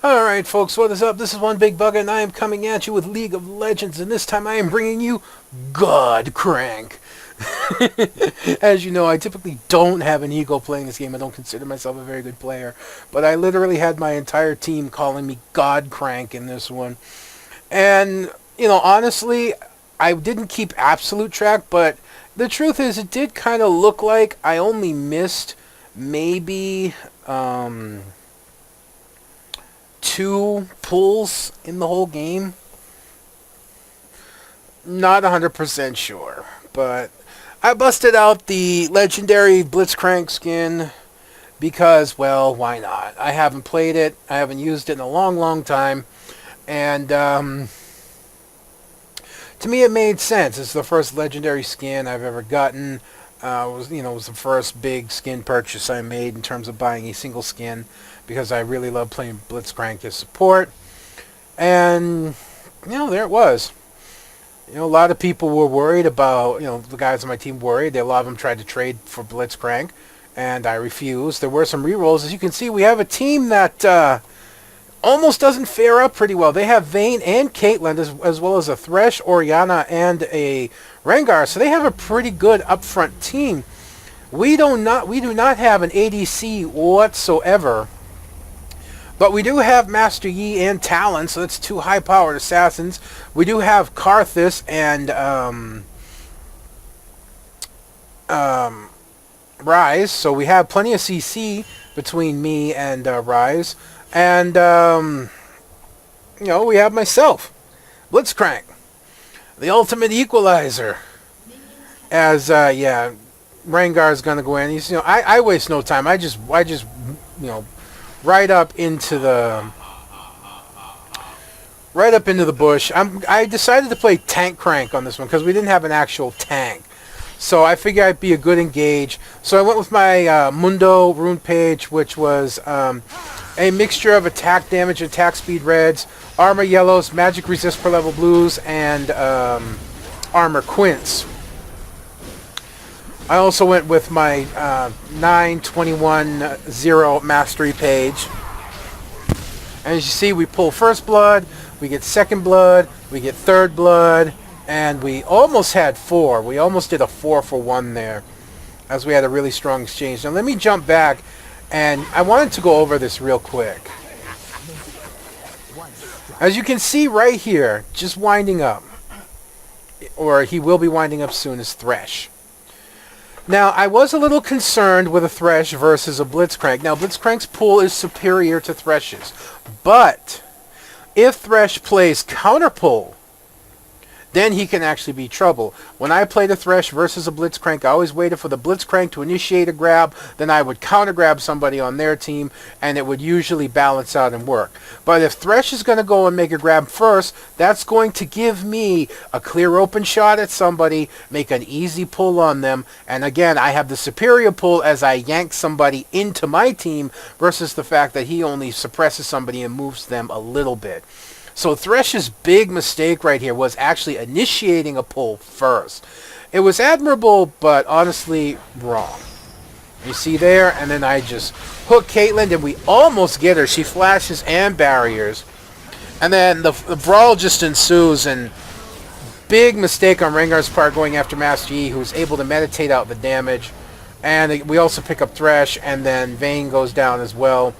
Alright folks, what is up? This is One Big Bugger and I am coming at you with League of Legends, and this time I am bringing you GODCRANK. As you know, I typically don't have an ego playing this game. I don't consider myself a very good player, but I literally had my entire team calling me GODCRANK in this one. And, you know, honestly, I didn't keep absolute track, but the truth is it did kind of look like I only missed maybe 2 pulls in the whole game. Not 100% sure, but I busted out the legendary GODCRANK skin because, well, why not? I haven't played it. I haven't used it in a long time, and to me it made sense. It's the first legendary skin I've ever gotten. It was the first big skin purchase I made in terms of buying a single skin, because I really love playing GODCRANK as support. And, there it was. A lot of people were worried about, the guys on my team worried. A lot of them tried to trade for GODCRANK, and I refused. There were some rerolls. As you can see, we have a team that almost doesn't fare up pretty well. They have Vayne and Caitlyn, as well as a Thresh, Orianna, and a Rengar. So they have a pretty good upfront team. We do not have an ADC whatsoever. But we do have Master Yi and Talon, so that's 2 high-powered assassins. We do have Karthus and Ryze, so we have plenty of CC between me and Ryze. And, we have myself, GODCRANK, the ultimate equalizer. As, Rengar's going to go in. I waste no time. I just right up into the bush. I decided to play Tank Crank on this one because we didn't have an actual tank. So I figured I'd be a good engage. So I went with my Mundo rune page, which was a mixture of attack damage, attack speed reds, armor yellows, magic resist per level blues, and armor quints. I also went with my 9-21-0 mastery page. And as you see, we pull first blood, we get second blood, we get third blood, and we almost had 4. We almost did a 4-for-1 there, as we had a really strong exchange. Now let me jump back, and I wanted to go over this real quick. As you can see right here, just winding up, or he will be winding up soon, is Thresh. Now, I was a little concerned with a Thresh versus a GODCRANK. Now, GODCRANK's pool is superior to Thresh's. But if Thresh plays counterpull, then he can actually be trouble. When I played a Thresh versus a GODCRANK, I always waited for the GODCRANK to initiate a grab, then I would counter grab somebody on their team, and it would usually balance out and work. But if Thresh is going to go and make a grab first, that's going to give me a clear open shot at somebody, make an easy pull on them, and again, I have the superior pull as I yank somebody into my team versus the fact that he only suppresses somebody and moves them a little bit. So Thresh's big mistake right here was actually initiating a pull first. It was admirable, but honestly wrong. You see there, and then I just hook Caitlyn, and we almost get her. She flashes and barriers. And then the brawl just ensues, and big mistake on Rengar's part going after Master Yi, who's able to meditate out the damage. And we also pick up Thresh, and then Vayne goes down as well.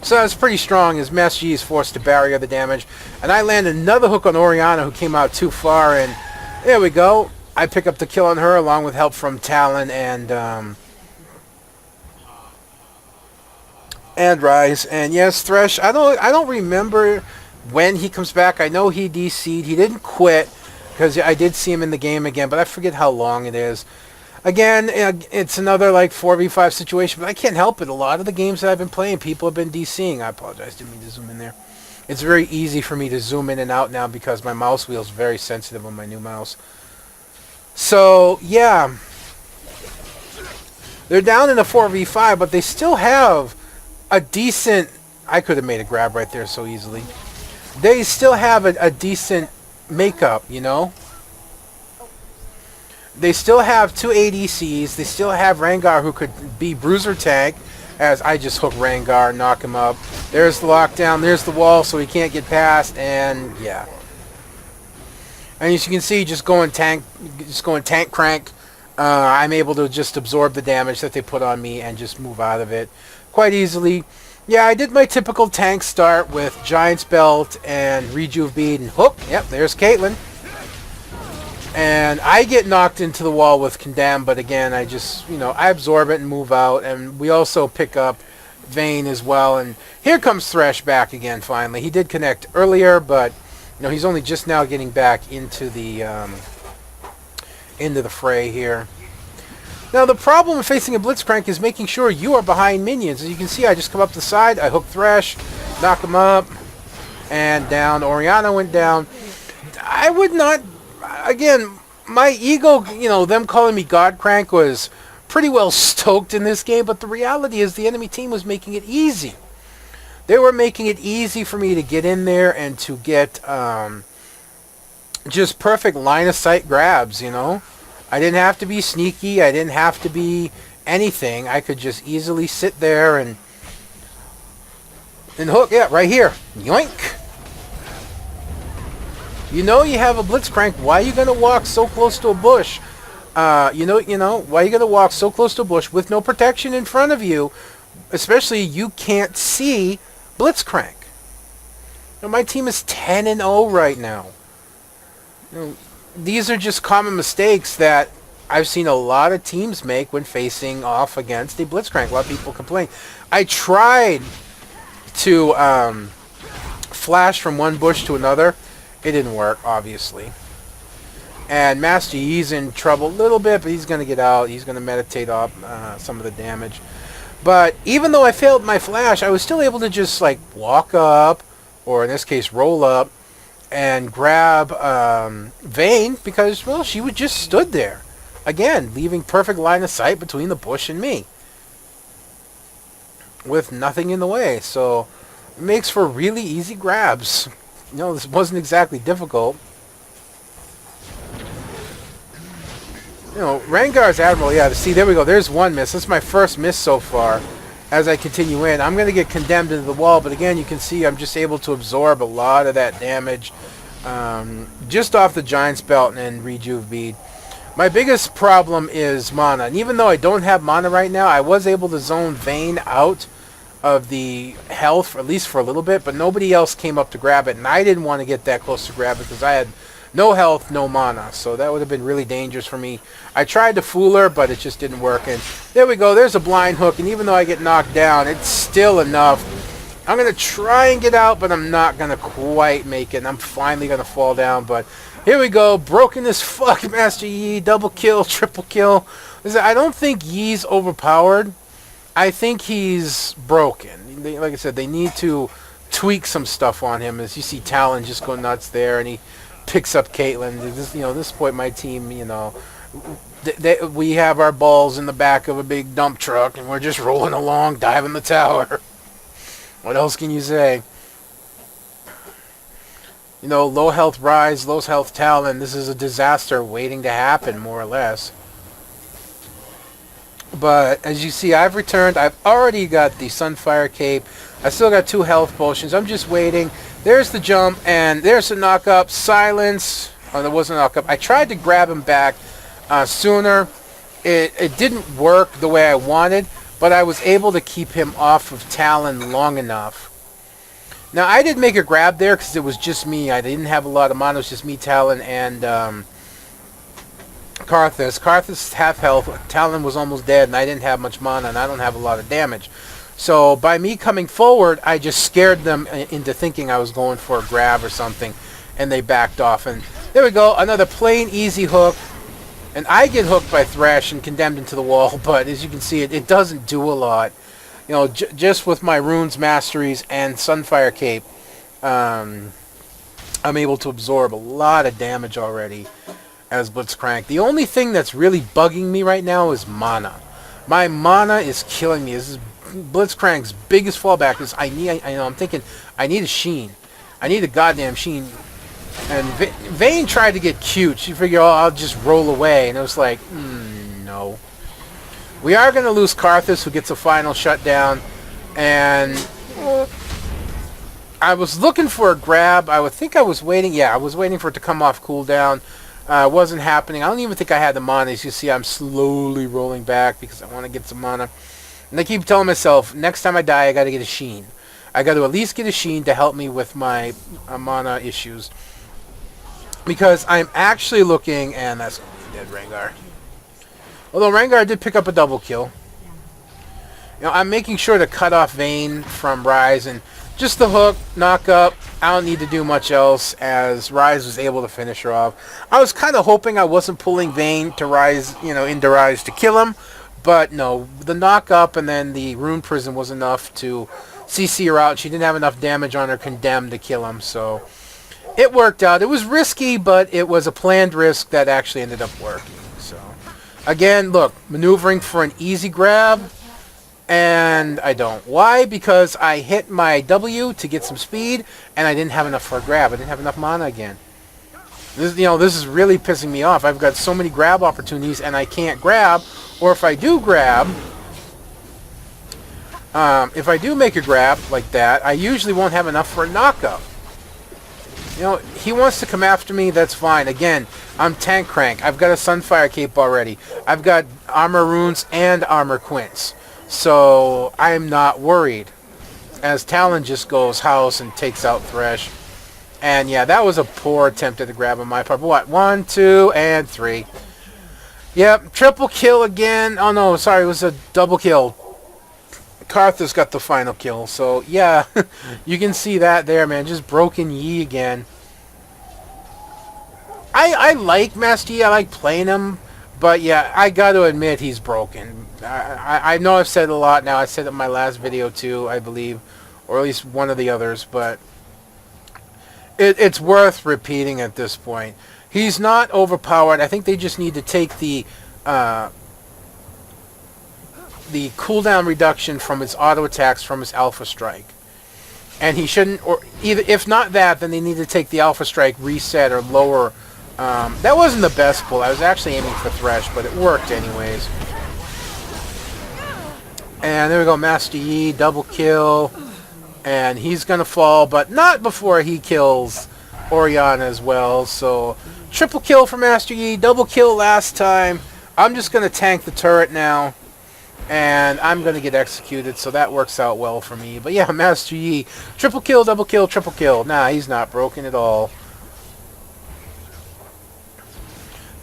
So that's pretty strong as Master Yi is forced to barrier the damage. And I land another hook on Orianna, who came out too far, and there we go. I pick up the kill on her along with help from Talon and Ryze. And yes, Thresh, I don't remember when he comes back. I know he DC'd. He didn't quit because I did see him in the game again, but I forget how long it is. Again, it's another like 4v5 situation, but I can't help it. A lot of the games that I've been playing, people have been DCing. I apologize, didn't mean to zoom in there. It's very easy for me to zoom in and out now because my mouse wheel is very sensitive on my new mouse. So, yeah. They're down in a 4v5, but they still have a decent... I could have made a grab right there so easily. They still have a decent makeup, They still have 2 ADCs. They still have Rengar, who could be bruiser tank, as I just hook Rengar, knock him up. There's the lockdown. There's the wall, so he can't get past. And yeah. And as you can see, just going tank crank. I'm able to just absorb the damage that they put on me and just move out of it quite easily. Yeah, I did my typical tank start with Giant's Belt and Rejuve Bead and Hook. Yep, there's Caitlyn. And I get knocked into the wall with Condemn, but again, I just, I absorb it and move out. And we also pick up Vayne as well. And here comes Thresh back again, finally. He did connect earlier, but, he's only just now getting back into the fray here. Now, the problem with facing a Blitzcrank is making sure you are behind minions. As you can see, I just come up the side, I hook Thresh, knock him up, and down. Orianna went down. I would not... Again, my ego, them calling me GODCRANK was pretty well stoked in this game, but the reality is the enemy team was making it easy. They were making it easy for me to get in there and to get just perfect line-of-sight grabs, I didn't have to be sneaky. I didn't have to be anything. I could just easily sit there and hook. Yeah, right here. Yoink. You have a Blitzcrank. Why are you going to walk so close to a bush? Why are you going to walk so close to a bush with no protection in front of you? Especially you can't see Blitzcrank. My team is 10-0 right now. These are just common mistakes that I've seen a lot of teams make when facing off against a Blitzcrank. A lot of people complain. I tried to flash from one bush to another. It didn't work, obviously. And Master Yi's in trouble a little bit, but he's going to get out. He's going to meditate off some of the damage. But even though I failed my flash, I was still able to just walk up, or in this case roll up, and grab Vayne because, well, she would just stood there. Again, leaving perfect line of sight between the bush and me. With nothing in the way. So, it makes for really easy grabs. This wasn't exactly difficult. Rengar's Admiral, yeah, see, there we go. There's one miss. That's my first miss so far. As I continue in, I'm going to get condemned into the wall, but again, you can see I'm just able to absorb a lot of that damage just off the Giant's Belt and Rejuve Bead. My biggest problem is mana, and even though I don't have mana right now, I was able to zone Vayne out of the health, at least for a little bit, but nobody else came up to grab it, and I didn't want to get that close to grab it because I had no health, no mana, so that would have been really dangerous for me. I tried to fool her, but it just didn't work, and there we go, there's a blind hook, and even though I get knocked down, it's still enough. I'm going to try and get out, but I'm not going to quite make it, and I'm finally going to fall down, but here we go, broken as fuck, Master Yi, double kill, triple kill. I don't think Yi's overpowered. I think he's broken. Like I said, they need to tweak some stuff on him, as you see Talon just go nuts there, and he picks up Caitlyn. This point, my team, we have our balls in the back of a big dump truck, and we're just rolling along, diving the tower. What else can you say? Low health Rise, low health Talon. This is a disaster waiting to happen, more or less. But as you see, I've returned. I've already got the Sunfire Cape. I still got 2 health potions. I'm just waiting. There's the jump, and there's the knock-up. Silence. Oh, there wasn't a knock-up. I tried to grab him back sooner. It didn't work the way I wanted, but I was able to keep him off of Talon long enough. Now, I did make a grab there because it was just me. I didn't have a lot of mana. It was just me, Talon, and Karthus. Karthus half health. Talon was almost dead, and I didn't have much mana, and I don't have a lot of damage. So by me coming forward, I just scared them into thinking I was going for a grab or something, and they backed off. And there we go, another plain easy hook. And I get hooked by Thresh and condemned into the wall, but as you can see, it doesn't do a lot. Just with my Runes Masteries and Sunfire Cape, I'm able to absorb a lot of damage already as Blitzcrank. The only thing that's really bugging me right now is mana. My mana is killing me. This is Blitzcrank's biggest fallback. Is I'm thinking I need a Sheen. I need a goddamn Sheen. And Vayne tried to get cute. She figured, I'll just roll away. And it was like, no. We are going to lose Karthus, who gets a final shutdown. And I was looking for a grab. I would think I was waiting. Yeah, I was waiting for it to come off cooldown. It wasn't happening. I don't even think I had the mana. As you see, I'm slowly rolling back because I want to get some mana. And I keep telling myself, next time I die, I got to get a Sheen. I got to at least get a Sheen to help me with my mana issues. Because I'm actually looking, and that's dead Rengar. Although Rengar did pick up a double kill. You know, I'm making sure to cut off Vayne from Rise, and just the hook, knock up. I don't need to do much else, as Rise was able to finish her off. I was kind of hoping I wasn't pulling Vayne to Rise, you know, into Rise to kill him, but no, the knock up and then the Rune Prison was enough to CC her out. She didn't have enough damage on her Condemned to kill him, so it worked out. It was risky, but it was a planned risk that actually ended up working. So, again, look, maneuvering for an easy grab. And I don't. Why? Because I hit my W to get some speed, and I didn't have enough for a grab. I didn't have enough mana again. This, you know, this is really pissing me off. I've got so many grab opportunities, and I can't grab. Or if I do grab, if I do make a grab like that, I usually won't have enough for a knockup. You know, he wants to come after me, that's fine. Again, I'm Tank Crank. I've got a Sunfire Cape already. I've got Armor Runes and Armor Quints. So, I'm not worried. As Talon just goes house and takes out Thresh. And yeah, that was a poor attempt at the grab on my part. But what? 1, 2, and 3. Yep, triple kill again. Oh no, sorry, it was a double kill. Karthus got the final kill. So, yeah, you can see that there, man. Just broken Yi again. I like Master Yi. I like playing him. But yeah, I got to admit he's broken. I know I've said it a lot now. I said it in my last video too, I believe. Or at least one of the others. But it's worth repeating at this point. He's not overpowered. I think they just need to take the cooldown reduction from his auto attacks from his Alpha Strike. And he shouldn't, or either if not that, then they need to take the Alpha Strike reset or lower. That wasn't the best pull. I was actually aiming for Thresh, but it worked anyways. And there we go, Master Yi, double kill. And he's going to fall, but not before he kills Orianna as well. So, triple kill for Master Yi, double kill last time. I'm just going to tank the turret now. And I'm going to get executed, so that works out well for me. But yeah, Master Yi, triple kill, double kill, triple kill. Nah, he's not broken at all.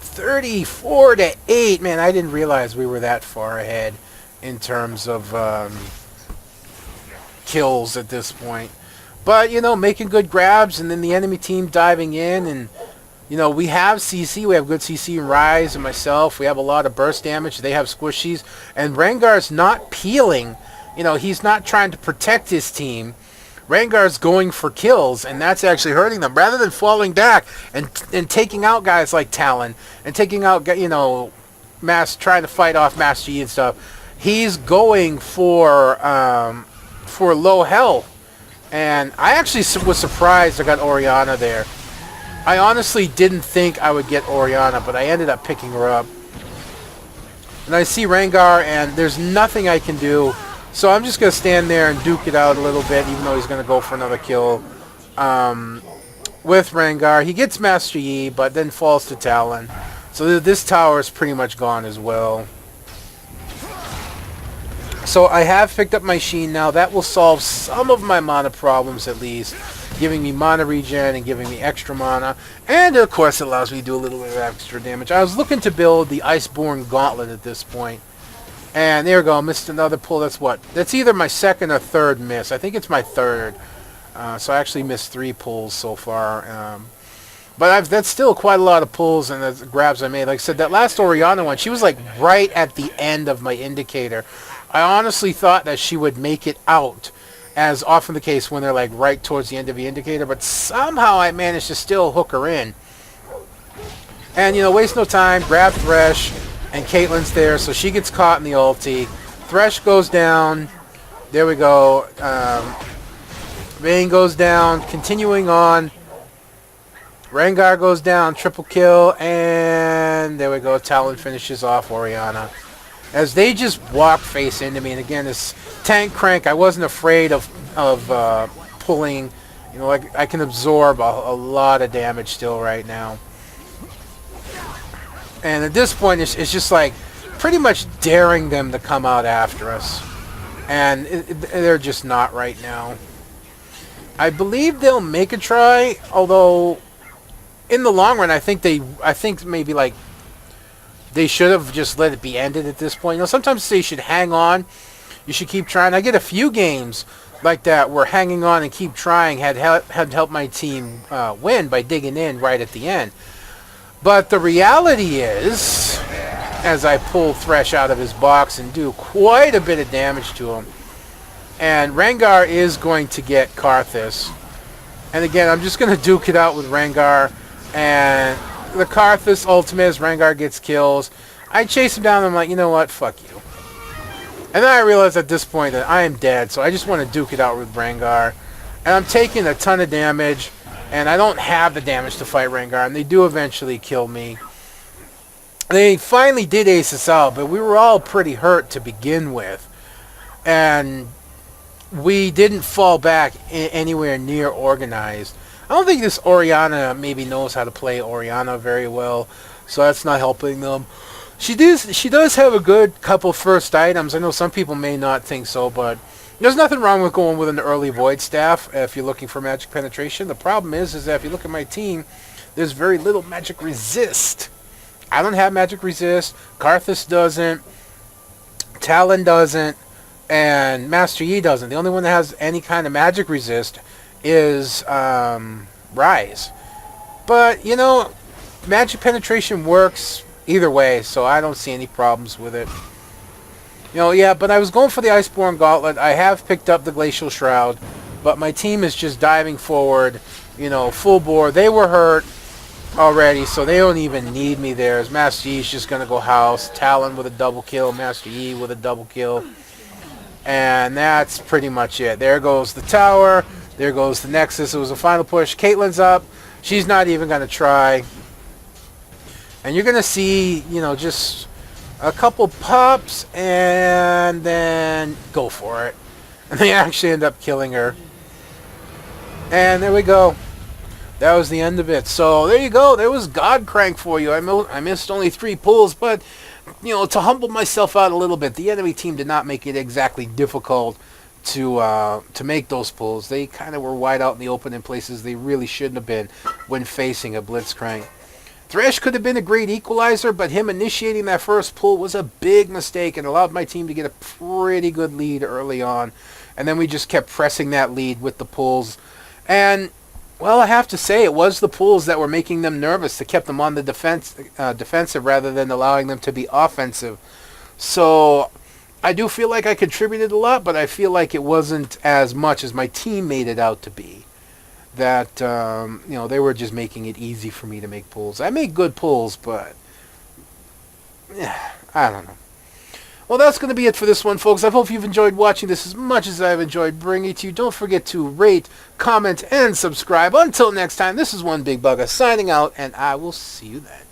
34-8. Man, I didn't realize we were that far ahead in terms of kills at this point. But, you know, making good grabs and then the enemy team diving in. And, you know, we have CC. We have good CC and Rise and myself. We have a lot of burst damage. They have squishies. And Rengar's not peeling. You know, he's not trying to protect his team. Rengar's going for kills, and that's actually hurting them. Rather than falling back and taking out guys like Talon and taking out, you know, trying to fight off Master Yi and stuff, he's going for low health. And I actually was surprised I got Orianna there. I honestly didn't think I would get Orianna, but I ended up picking her up. And I see Rengar, and there's nothing I can do. So I'm just going to stand there and duke it out a little bit, even though he's going to go for another kill with Rengar. He gets Master Yi, but then falls to Talon. So this tower is pretty much gone as well. So I have picked up my Sheen now. That will solve some of my mana problems at least, giving me mana regen and giving me extra mana. And of course it allows me to do a little bit of extra damage. I was looking to build the Iceborne Gauntlet at this point. And there we go, missed another pull. That's what? That's either my second or third miss. I think it's my third. So I actually missed 3 pulls so far. But that's still quite a lot of pulls and the grabs I made. Like I said, that last Orianna one, she was like right at the end of my indicator. I honestly thought that she would make it out, as often the case when they're like right towards the end of the indicator. But somehow I managed to still hook her in. And, you know, waste no time, grab Thresh. And Caitlyn's there, so she gets caught in the ulti. Thresh goes down. There we go. Vayne goes down. Continuing on. Rengar goes down. Triple kill. And there we go. Talon finishes off Orianna. As they just walk face into me. And again, this Tank Crank, I wasn't afraid of pulling You know, like I can absorb a lot of damage still right now. And at this point, it's just like pretty much daring them to come out after us. And they're just not right now. I believe they'll make a try, although in the long run, I think maybe like they should have just let it be ended at this point. You know, sometimes they should hang on. You should keep trying. I get a few games like that where hanging on and keep trying had helped my team win by digging in right at the end. But the reality is, as I pull Thresh out of his box and do quite a bit of damage to him, and Rengar is going to get Karthus. And again, I'm just going to duke it out with Rengar. And the Karthus ultimate as Rengar gets kills. I chase him down and I'm like, you know what? Fuck you. And then I realize at this point that I am dead, so I just want to duke it out with Rengar. And I'm taking a ton of damage, and I don't have the damage to fight Rengar, and they do eventually kill me. They finally did ace us out, but we were all pretty hurt to begin with. And we didn't fall back anywhere near organized. I don't think this Orianna maybe knows how to play Orianna very well, so that's not helping them. She does have a good couple first items. I know some people may not think so, but there's nothing wrong with going with an early Void Staff if you're looking for magic penetration. The problem is that if you look at my team, there's very little magic resist. I don't have magic resist. Karthus doesn't. Talon doesn't. And Master Yi doesn't. The only one that has any kind of magic resist is Rise. But, you know, magic penetration works either way, so I don't see any problems with it. You know, yeah, but I was going for the Iceborne Gauntlet. I have picked up the Glacial Shroud, but my team is just diving forward, you know, full bore. They were hurt already, so they don't even need me there. As Master Yi's just going to go house. Talon with a double kill. Master Yi with a double kill. And that's pretty much it. There goes the tower. There goes the Nexus. It was a final push. Caitlyn's up. She's not even going to try. And you're going to see, you know, just a couple pops and then go for it. And they actually end up killing her. And there we go. That was the end of it. So there you go. There was GODCRANK for you. I missed only 3 pulls, but, you know, to humble myself out a little bit, the enemy team did not make it exactly difficult to make those pulls. They kind of were wide out in the open in places they really shouldn't have been when facing a Blitzcrank. Thresh could have been a great equalizer, but him initiating that first pull was a big mistake and allowed my team to get a pretty good lead early on. And then we just kept pressing that lead with the pulls. And, well, I have to say, it was the pulls that were making them nervous that kept them on the defensive rather than allowing them to be offensive. So I do feel like I contributed a lot, but I feel like it wasn't as much as my team made it out to be. That, you know, they were just making it easy for me to make pulls. I make good pulls, but I don't know. Well, that's going to be it for this one, folks. I hope you've enjoyed watching this as much as I've enjoyed bringing it to you. Don't forget to rate, comment, and subscribe. Until next time, this is One Big Bugger signing out, and I will see you then.